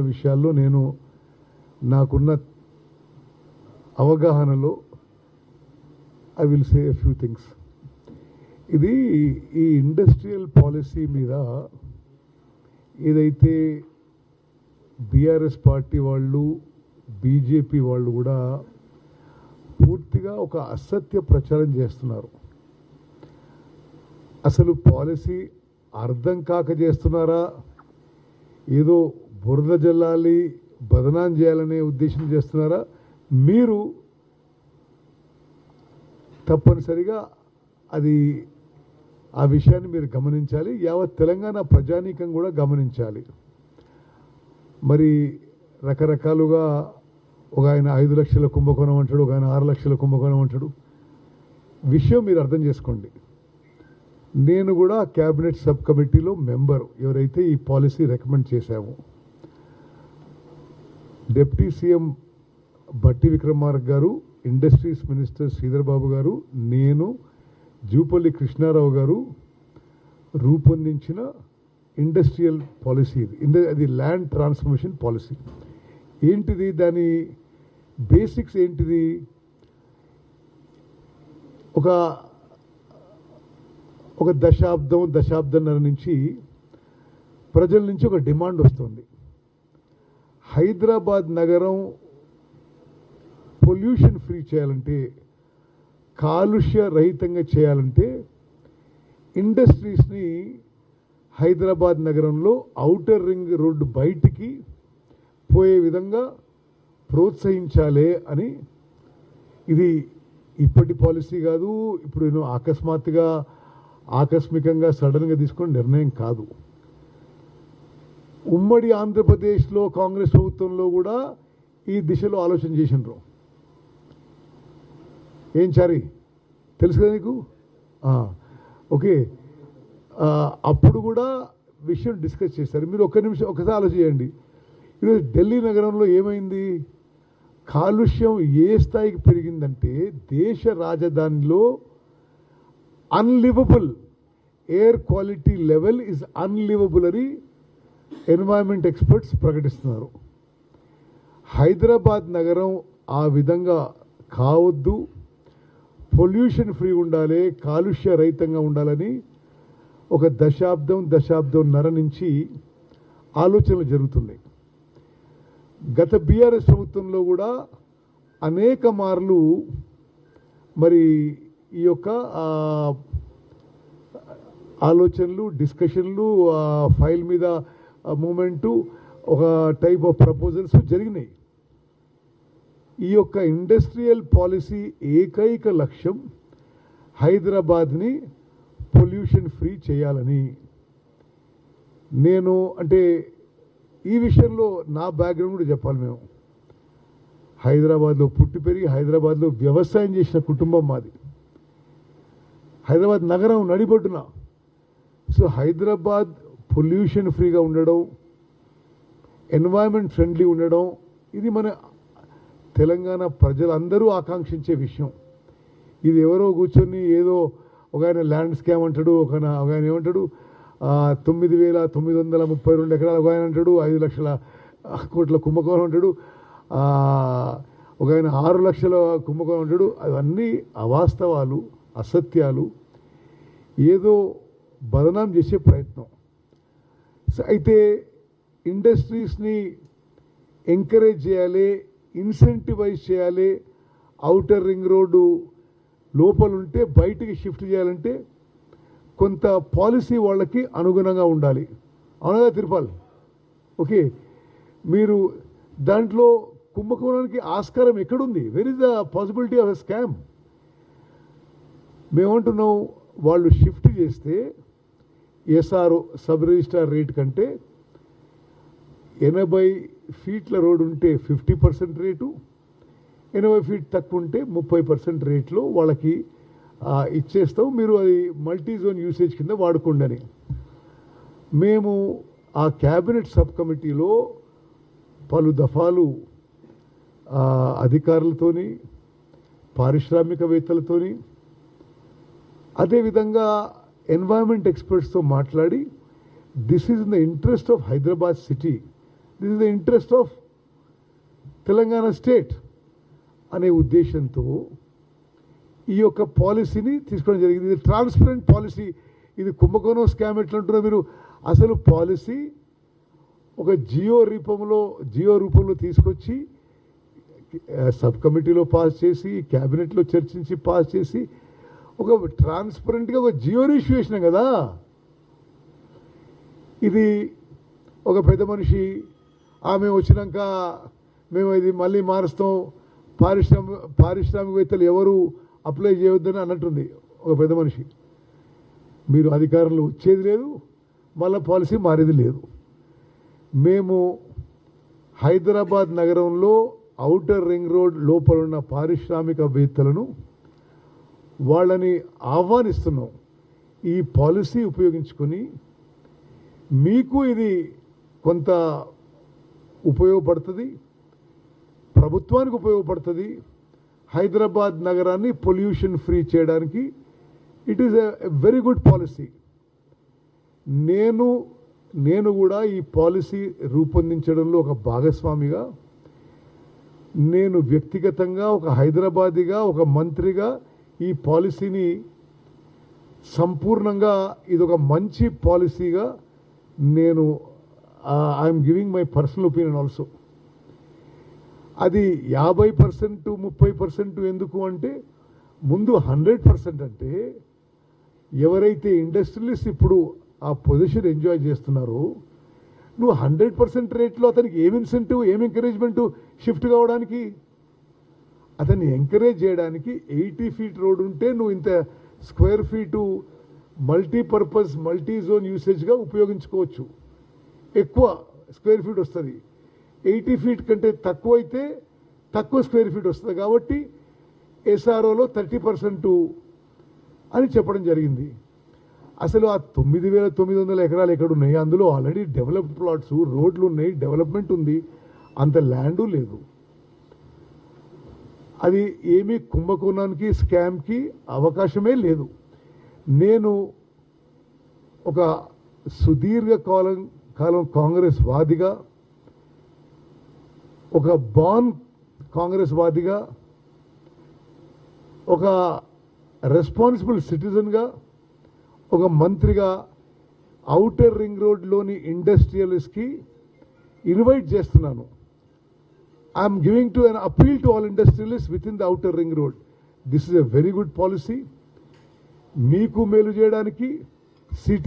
విషయాల్లో నేను నాకున్న అవగాహనలో I will say a few things. ఇది ఈ ఇండస్ట్రియల్ పాలసీ మీద ఏదైతే బీఆర్ఎస్ పార్టీ వాళ్ళు బీజేపీ వాళ్ళు కూడా పూర్తిగా ఒక అసత్య ప్రచారం చేస్తున్నారు. అసలు పాలసీ అర్థం కాక చేస్తున్నారా, ఏదో బురద జల్లాలి బదనాం చేయాలనే ఉద్దేశం చేస్తున్నారా? మీరు తప్పనిసరిగా అది ఆ విషయాన్ని మీరు గమనించాలి. యావత్ తెలంగాణ ప్రజానీకం కూడా గమనించాలి. మరి రకరకాలుగా ఒక ఆయన 5 లక్షల కుంభకోణం అంటాడు, ఒక ఆయన 6 లక్షల కుంభకోణం అంటాడు. విషయం మీరు అర్థం చేసుకోండి. నేను కూడా క్యాబినెట్ సబ్ కమిటీలో మెంబర్, ఎవరైతే ఈ పాలసీ రికమెండ్ చేశామో. డిప్యూటీ సీఎం బట్టి విక్రమార్క గారు, ఇండస్ట్రీస్ మినిస్టర్ శ్రీధర్ బాబు గారు, నేను, జూపల్లి కృష్ణారావు గారు రూపొందించిన ఇండస్ట్రియల్ పాలసీ ఇది. అది ల్యాండ్ ట్రాన్స్ఫర్మేషన్ పాలసీ. ఏంటిది, దాని బేసిక్స్ ఏంటిది? ఒక దశాబ్దంన్నర నుంచి ప్రజల నుంచి ఒక డిమాండ్ వస్తుంది. హైదరాబాద్ నగరం పొల్యూషన్ ఫ్రీ చేయాలంటే, కాలుష్య రహితంగా చేయాలంటే ఇండస్ట్రీస్ని హైదరాబాద్ నగరంలో ఔటర్ రింగ్ రోడ్డు బయటికి పోయే విధంగా ప్రోత్సహించాలి అని. ఇది ఇప్పటి పాలసీ కాదు, ఇప్పుడు నేను ఆకస్మికంగా సడన్గా తీసుకున్న నిర్ణయం కాదు. ఉమ్మడి ఆంధ్రప్రదేశ్లో కాంగ్రెస్ ప్రభుత్వంలో కూడా ఈ దిశలో ఆలోచన చేసినారు. ఏం చారి తెలుసు కదా నీకు? ఓకే, అప్పుడు కూడా విషయం డిస్కస్ చేశారు. మీరు ఒకసారి ఆలోచన చేయండి. ఈరోజు ఢిల్లీ నగరంలో ఏమైంది? కాలుష్యం ఏ స్థాయికి పెరిగిందంటే దేశ రాజధానిలో అన్లివబుల్ ఎయిర్ క్వాలిటీ లెవెల్ ఇస్ అన్లివబుల్ అని ఎన్వైరన్మెంట్ ఎక్స్పర్ట్స్ ప్రకటిస్తున్నారు. హైదరాబాద్ నగరం ఆ విధంగా కావద్దు, పొల్యూషన్ ఫ్రీ ఉండాలి, కాలుష్య రహితంగా ఉండాలని ఒక దశాబ్దంన్నర నుంచి ఆలోచనలు జరుగుతున్నాయి. గత బీఆర్ఎస్ ప్రభుత్వంలో కూడా అనేక మార్లు మరి ఈ యొక్క ఆలోచనలు, డిస్కషన్లు, ఫైల్ మీద మూమెంటు, ఒక టైప్ ఆఫ్ ప్రపోజల్స్ జరిగినాయి. ఈ యొక్క ఇండస్ట్రియల్ పాలసీ ఏకైక లక్ష్యం హైదరాబాద్ని పొల్యూషన్ ఫ్రీ చేయాలని. నేను అంటే ఈ విషయంలో నా బ్యాక్గ్రౌండ్ కూడా చెప్పాలి. మేము హైదరాబాద్లో పుట్టి పెరిగి హైదరాబాద్లో వ్యవసాయం చేసిన కుటుంబం మాది. హైదరాబాద్ నగరం నడిబొడ్డున. సో హైదరాబాద్ పొల్యూషన్ ఫ్రీగా ఉండడం, ఎన్వైరన్మెంట్ ఫ్రెండ్లీ ఉండడం, ఇది మన తెలంగాణ ప్రజలందరూ ఆకాంక్షించే విషయం. ఇది ఎవరో కూర్చొని ఏదో ఒక ఆయన ల్యాండ్ స్కామ్ అంటాడు, ఒక ఆయన ఏమంటాడు 9,932 ఎకరాలు ఒక ఆయన అంటాడు, 5 లక్షల కోట్ల కుంభకోణం అంటాడు, ఒక ఆయన 6 లక్షల కుంభకోణం అంటాడు. అవన్నీ అవాస్తవాలు, అసత్యాలు, ఏదో బదనాం చేసే ప్రయత్నం. అయితే ఇండస్ట్రీస్ని ఎంకరేజ్ చేయాలి, ఇన్సెంటివైజ్ చేయాలి. ఔటర్ రింగ్ రోడ్డు లోపలుంటే బయటికి షిఫ్ట్ చేయాలంటే కొంత పాలసీ వాళ్ళకి అనుగుణంగా ఉండాలి. అవునగా తిరుపాల్? ఓకే, మీరు దాంట్లో కుంభకోణానికి ఆస్కారం ఎక్కడుంది? Where is the possibility of a scam? మేమంటున్నాం, వాళ్ళు షిఫ్ట్ చేస్తే ఎస్ఆర్ఓ సబ్ రిజిస్ట్రార్ రేట్ కంటే 80 ఫీట్ల రోడ్ ఉంటే 50% రేటు, 80 ఫీట్ తక్కువ ఉంటే 30% రేట్లో వాళ్ళకి ఇచ్చేస్తాం, మీరు అది మల్టీ జోన్ యూసేజ్ కింద వాడుకోండి అని. మేము ఆ క్యాబినెట్ సబ్ కమిటీలో పలు దఫాలు అధికారులతోని, పారిశ్రామికవేత్తలతోని, అదేవిధంగా ఎన్వైరన్మెంట్ ఎక్స్పర్ట్స్తో మాట్లాడి, this is in the interest of Hyderabad city this is the interest of Telangana state అనే ఉద్దేశంతో ఈ యొక్క పాలసీని తీసుకోవడం జరిగింది. ఇది ట్రాన్స్పరెంట్ పాలసీ. ఇది కుంభకోణం స్కామ్ ఎట్లా ఉంటుందో మీరు అసలు పాలసీ ఒక జియో రూపంలో తీసుకొచ్చి సబ్ కమిటీలో పాస్ చేసి క్యాబినెట్లో చర్చించి పాస్ చేసి ఒక ట్రాన్స్పరెంట్గా ఒక జియో ఇష్యూ చేసినాం కదా. ఇది ఒక పెద్ద మనిషి ఆమె వచ్చినాక మేము ఇది మళ్ళీ మారుస్తాం, పారిశ్రామికవేత్తలు ఎవరు అప్లై చేయొద్దని అన్నట్టుంది ఒక పెద్ద మనిషి. మీరు అధికారంలో వచ్చేది లేదు, మళ్ళీ పాలసీ మారేది లేదు. మేము హైదరాబాద్ నగరంలో ఔటర్ రింగ్ రోడ్ లోపల ఉన్న పారిశ్రామికవేత్తలను వాళ్ళని ఆహ్వానిస్తున్నాం. ఈ పాలసీ ఉపయోగించుకొని మీకు ఇది కొంత ఉపయోగపడుతుంది, ప్రభుత్వానికి ఉపయోగపడుతుంది. హైదరాబాద్ నగరాన్ని పొల్యూషన్ ఫ్రీ చేయడానికి it is a very good policy. నేను కూడా ఈ పాలసీ రూపొందించడంలో ఒక భాగస్వామిగా, నేను వ్యక్తిగతంగా ఒక హైదరాబాదీగా ఒక మంత్రిగా ఈ పాలసీని సంపూర్ణంగా ఇది ఒక మంచి పాలసీగా నేను I'm giving my personal opinion also. అది 50% 30% ఎందుకు అంటే ముందు 100% అంటే ఎవరైతే ఇండస్ట్రియలిస్ట్ ఇప్పుడు ఆ పొజిషన్ ఎంజాయ్ చేస్తున్నారో నువ్వు 100% రేట్లో అతనికి ఏం ఇన్సెంటివ్ ఏం ఎంకరేజ్మెంట్ షిఫ్ట్ కావడానికి, అతన్ని ఎంకరేజ్ చేయడానికి 80 feet రోడ్ ఉంటే నువ్వు ఇంత square feet multipurpose multi zone యూసేజ్గా ఉపయోగించుకోవచ్చు. ఎక్కువ స్క్వేర్ ఫీట్ వస్తుంది. 80 feet కంటే తక్కువ అయితే తక్కువ స్క్వేర్ ఫీట్ వస్తుంది. కాబట్టి ఎస్ఆర్ఓలో 30% అని చెప్పడం జరిగింది. అసలు ఆ 9,900 ఎకరాలు ఎక్కడున్నాయి? అందులో ఆల్రెడీ డెవలప్డ్ ప్లాట్స్, రోడ్లు ఉన్నాయి, డెవలప్మెంట్ ఉంది, అంత ల్యాండు లేదు. అది ఏమీ కుంభకోణానికి స్కామ్కి అవకాశమే లేదు. నేను ఒక సుదీర్ఘ కాలం కాంగ్రెస్ వాదిగా, ఒక బాన్ కాంగ్రెస్ వాదిగా, ఒక రెస్పాన్సిబుల్ సిటిజన్గా, ఒక మంత్రిగా ఔటర్ రింగ్ రోడ్లోని ఇండస్ట్రియలిస్ట్కి ఇన్వైట్ చేస్తున్నాను. I'm giving to an appeal to all industrialist with in the outer ring road. This is a very good policy. మీకు మేలు చేయడానికి, సిటీ